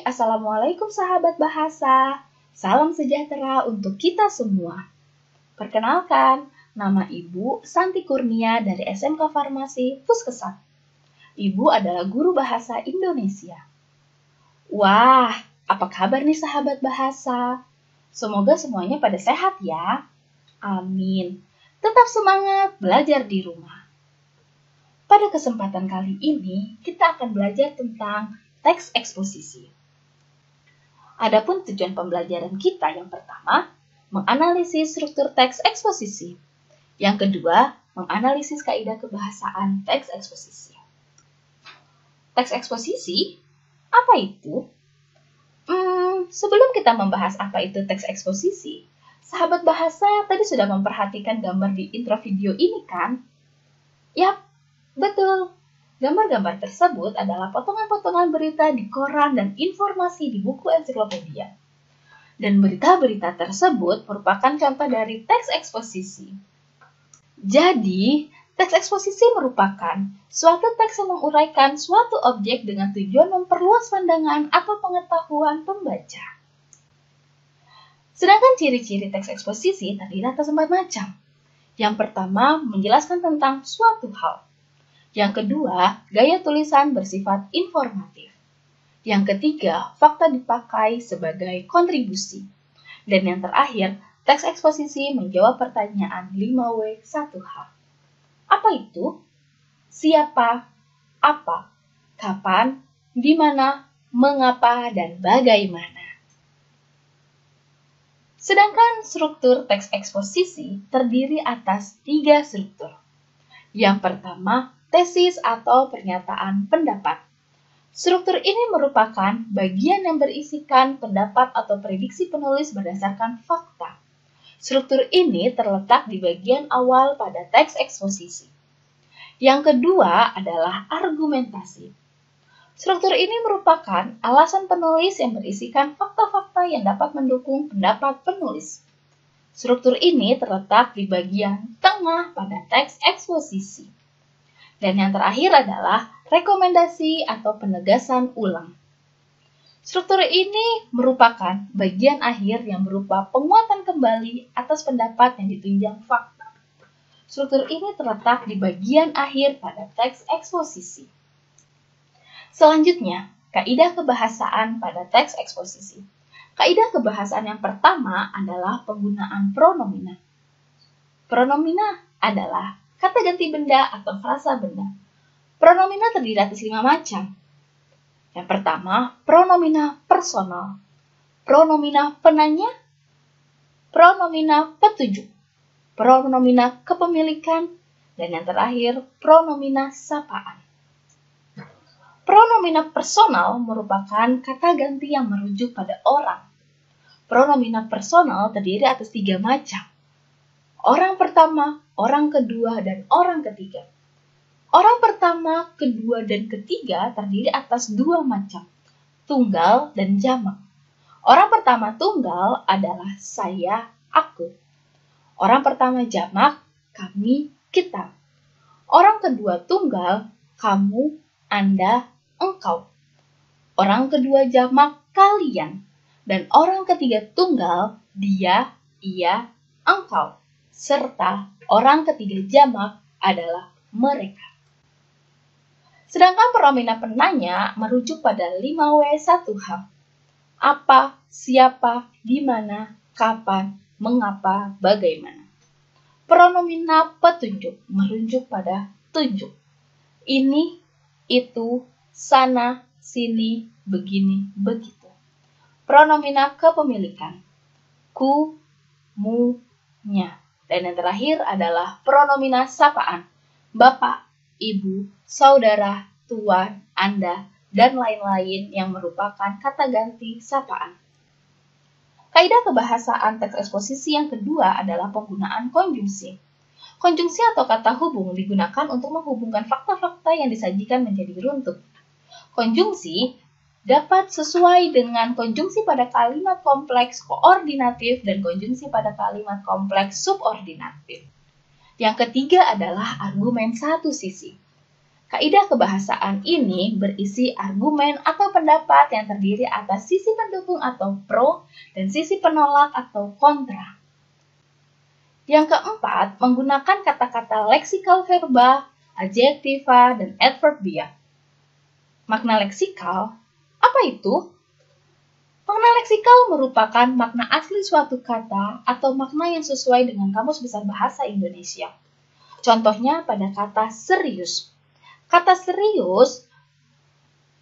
Assalamualaikum sahabat bahasa. Salam sejahtera untuk kita semua. Perkenalkan, nama Ibu Santi Kurnia dari SMK Farmasi Puskesat. Ibu adalah guru bahasa Indonesia. Wah, apa kabar nih sahabat bahasa? Semoga semuanya pada sehat ya. Amin. Tetap semangat belajar di rumah. Pada kesempatan kali ini, kita akan belajar tentang teks eksposisi. Adapun tujuan pembelajaran kita yang pertama, menganalisis struktur teks eksposisi. Yang kedua, menganalisis kaidah kebahasaan teks eksposisi. Teks eksposisi, apa itu? Sebelum kita membahas apa itu teks eksposisi, sahabat bahasa tadi sudah memperhatikan gambar di intro video ini kan? Yap, betul. Gambar-gambar tersebut adalah potongan-potongan berita di koran dan informasi di buku ensiklopedia. Dan berita-berita tersebut merupakan contoh dari teks eksposisi. Jadi, teks eksposisi merupakan suatu teks yang menguraikan suatu objek dengan tujuan memperluas pandangan atau pengetahuan pembaca. Sedangkan ciri-ciri teks eksposisi terdiri atas 4 macam. Yang pertama, menjelaskan tentang suatu hal. Yang kedua, gaya tulisan bersifat informatif. Yang ketiga, fakta dipakai sebagai kontribusi. Dan yang terakhir, teks eksposisi menjawab pertanyaan 5W1H. Apa itu? Siapa, apa, kapan, di mana, mengapa, dan bagaimana. Sedangkan struktur teks eksposisi terdiri atas 3 struktur. Yang pertama, tesis atau pernyataan pendapat. Struktur ini merupakan bagian yang berisikan pendapat atau prediksi penulis berdasarkan fakta. Struktur ini terletak di bagian awal pada teks eksposisi. Yang kedua adalah argumentasi. Struktur ini merupakan alasan penulis yang berisikan fakta-fakta yang dapat mendukung pendapat penulis. Struktur ini terletak di bagian tengah pada teks eksposisi. Dan yang terakhir adalah rekomendasi atau penegasan ulang. Struktur ini merupakan bagian akhir yang berupa penguatan kembali atas pendapat yang ditunjang fakta. Struktur ini terletak di bagian akhir pada teks eksposisi. Selanjutnya, kaidah kebahasaan pada teks eksposisi. Kaidah kebahasaan yang pertama adalah penggunaan pronomina. Pronomina adalah kata ganti benda atau frasa benda. Pronomina terdiri atas 5 macam. Yang pertama, pronomina personal, pronomina penanya, pronomina petunjuk, pronomina kepemilikan, dan yang terakhir, pronomina sapaan. Pronomina personal merupakan kata ganti yang merujuk pada orang. Pronomina personal terdiri atas 3 macam. Orang pertama, orang kedua, dan orang ketiga. Orang pertama, kedua, dan ketiga terdiri atas 2 macam, tunggal dan jamak. Orang pertama tunggal adalah saya, aku. Orang pertama jamak, kami, kita. Orang kedua tunggal, kamu, Anda, engkau. Orang kedua jamak, kalian. Dan orang ketiga tunggal, dia, ia, engkau. Serta orang ketiga jamak adalah mereka. Sedangkan pronomina penanya merujuk pada 5W1H. Apa, siapa, di mana, kapan, mengapa, bagaimana. Pronomina petunjuk merujuk pada tunjuk. Ini, itu, sana, sini, begini, begitu. Pronomina kepemilikan. Ku, mu, nya. Dan yang terakhir adalah pronomina sapaan. Bapak, ibu, saudara, tuan, Anda, dan lain-lain yang merupakan kata ganti sapaan. Kaidah kebahasaan teks eksposisi yang kedua adalah penggunaan konjungsi. Konjungsi atau kata hubung digunakan untuk menghubungkan fakta-fakta yang disajikan menjadi runtut. Konjungsi dapat sesuai dengan konjungsi pada kalimat kompleks koordinatif dan konjungsi pada kalimat kompleks subordinatif. Yang ketiga adalah argumen satu sisi. Kaidah kebahasaan ini berisi argumen atau pendapat yang terdiri atas sisi pendukung atau pro dan sisi penolak atau kontra. Yang keempat, menggunakan kata-kata leksikal verba, adjektiva, dan adverbia. Makna leksikal, apa itu? Makna leksikal merupakan makna asli suatu kata atau makna yang sesuai dengan Kamus Besar Bahasa Indonesia. Contohnya pada kata serius. Kata serius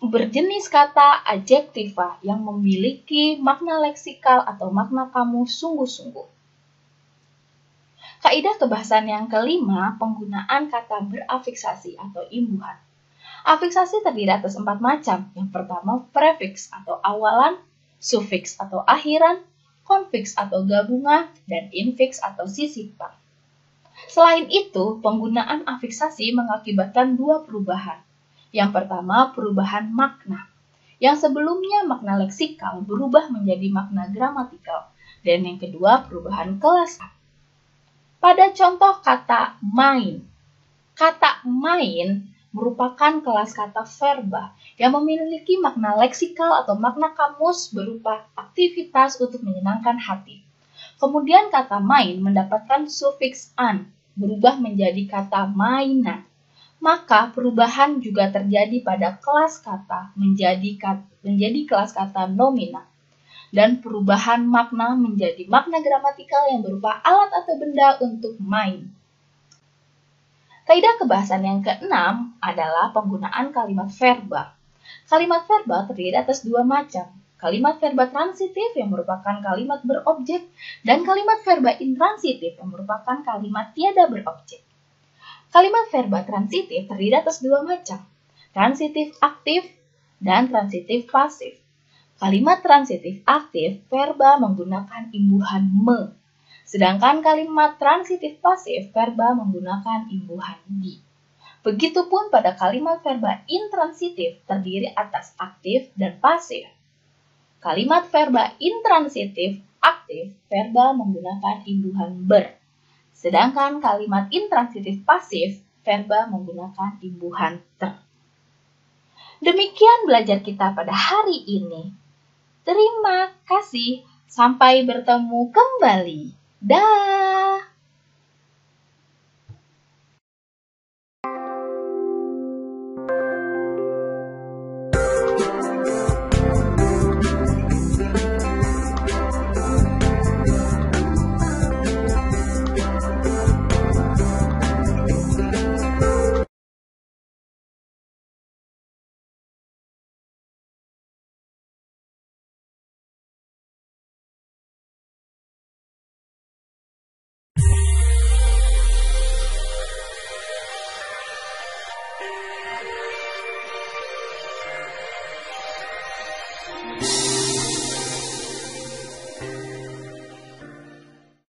berjenis kata adjektiva yang memiliki makna leksikal atau makna kamus sungguh-sungguh. Kaidah kebahasaan yang kelima, penggunaan kata berafiksasi atau imbuhan. Afiksasi terdiri atas 4 macam. Yang pertama, prefiks atau awalan, sufiks atau akhiran, konfiks atau gabungan, dan infiks atau sisipan. Selain itu, penggunaan afiksasi mengakibatkan 2 perubahan. Yang pertama, perubahan makna. Yang sebelumnya makna leksikal berubah menjadi makna gramatikal. Dan yang kedua, perubahan kelas. Pada contoh kata main. Kata main merupakan kelas kata verba yang memiliki makna leksikal atau makna kamus berupa aktivitas untuk menyenangkan hati. Kemudian kata main mendapatkan sufiks an, berubah menjadi kata mainan. Maka perubahan juga terjadi pada kelas kata menjadi kelas kata nomina. Dan perubahan makna menjadi makna gramatikal yang berupa alat atau benda untuk main. Kaidah kebahasaan yang keenam adalah penggunaan kalimat verba. Kalimat verba terdiri atas 2 macam. Kalimat verba transitif yang merupakan kalimat berobjek dan kalimat verba intransitif yang merupakan kalimat tiada berobjek. Kalimat verba transitif terdiri atas 2 macam, transitif aktif dan transitif pasif. Kalimat transitif aktif verba menggunakan imbuhan me, sedangkan kalimat transitif pasif verba menggunakan imbuhan di. Begitupun pada kalimat verba intransitif terdiri atas aktif dan pasif. Kalimat verba intransitif aktif verba menggunakan imbuhan ber, sedangkan kalimat intransitif pasif verba menggunakan imbuhan ter. Demikian belajar kita pada hari ini. Terima kasih, sampai bertemu kembali. Dah.